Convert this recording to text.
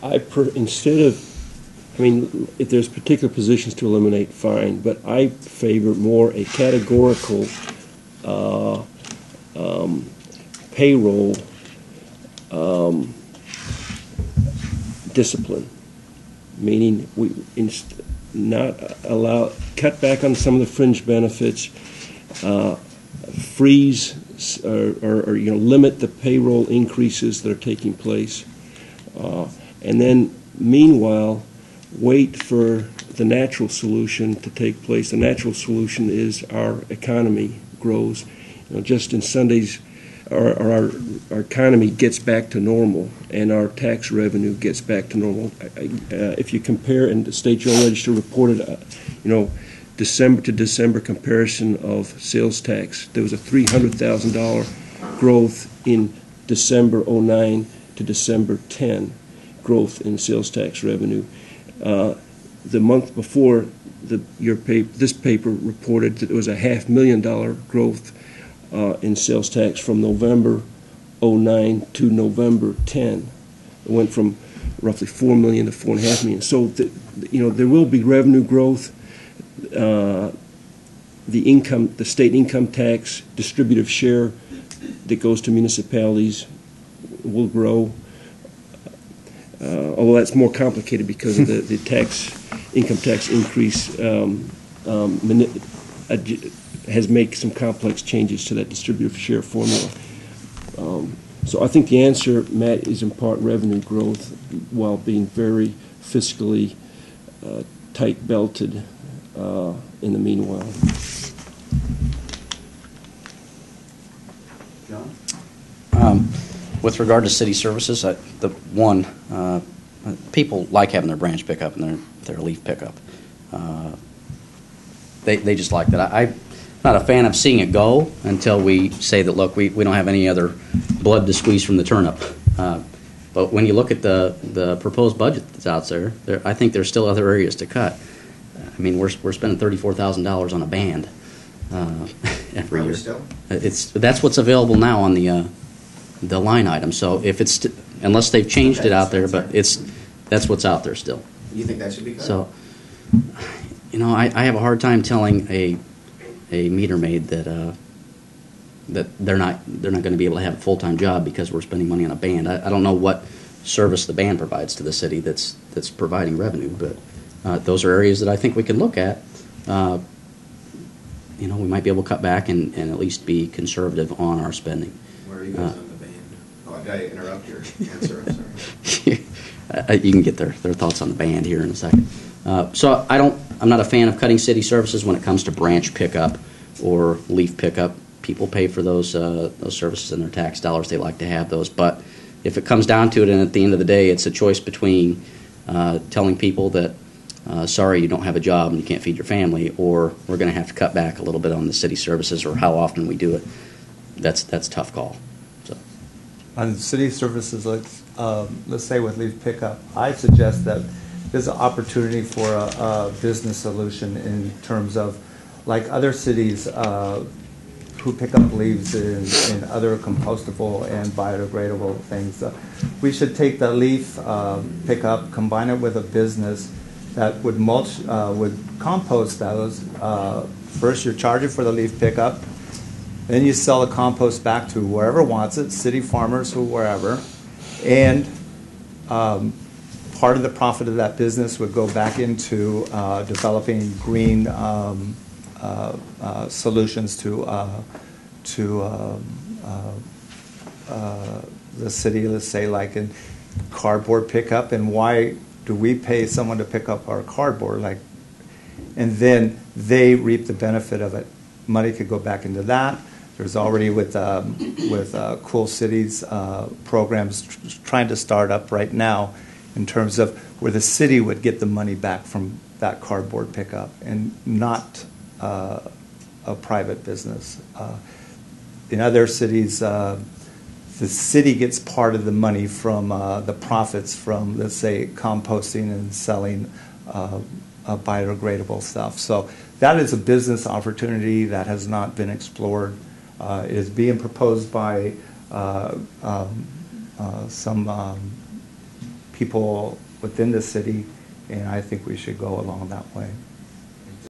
Instead of, I mean, if there's particular positions to eliminate, fine, but I favor more a categorical payroll discipline, meaning we not allow, cut back on some of the fringe benefits, freeze or limit the payroll increases that are taking place, and then meanwhile wait for the natural solution to take place. The natural solution is our economy grows. Just in Sundays, our economy gets back to normal, and our tax revenue gets back to normal. If you compare, and the State Journal Register reported, December to December comparison of sales tax, there was a $300,000 growth in December 09 to December 10 growth in sales tax revenue. The month before, this paper reported that it was a $500,000 growth in sales tax from November 09 to November 10. It went from roughly $4 million to $4.5 million. So, there will be revenue growth. The state income tax distributive share that goes to municipalities will grow. Although that's more complicated because of the income tax increase has made some complex changes to that distributive share formula. So I think the answer, Matt, is in part revenue growth while being very fiscally tight-belted in the meanwhile. John? With regard to city services, people like having their branch pickup and their leaf pickup. They just like that. I'm not a fan of seeing it go until we say that, look, we don't have any other blood to squeeze from the turnip. But when you look at the proposed budget that's out there, I think there's still other areas to cut. I mean, we're spending $34,000 on a band every year. Still? That's what's available now on the line item. So if it's unless they've changed it out there, but that's what's out there still. You think that should be cut? So, I have a hard time telling a meter maid that they're not going to be able to have a full-time job because we're spending money on a band. I don't know what service the band provides to the city that's providing revenue, but those are areas that I think we can look at. We might be able to cut back and at least be conservative on our spending. Where are you guys on the band? Oh, I've got to interrupt your answer. I'm sorry. You can get their thoughts on the band here in a second. So I'm not a fan of cutting city services when it comes to branch pickup or leaf pickup. People pay for those services in their tax dollars. They like to have those. But if it comes down to it, and at the end of the day, it's a choice between telling people that, sorry, you don't have a job and you can't feed your family, or we're going to have to cut back a little bit on the city services or how often we do it. That's a tough call. So. On city services, let's say with leaf pickup, I suggest that there's an opportunity for a business solution in terms of, like other cities who pick up leaves in other compostable and biodegradable things. We should take the leaf pickup, combine it with a business that would mulch, would compost those. First, you're charging for the leaf pickup. Then you sell the compost back to whoever wants it, city farmers, who wherever, and part of the profit of that business would go back into developing green solutions to the city. Let's say, like in cardboard pickup, and why do we pay someone to pick up our cardboard? And then they reap the benefit of it. Money could go back into that. There's already with Cool Cities programs trying to start up right now in terms of where the city would get the money back from that cardboard pickup and not a private business. In other cities, the city gets part of the money from the profits from, let's say, composting and selling biodegradable stuff. So that is a business opportunity that has not been explored. It is being proposed by some people within the city, and I think we should go along that way.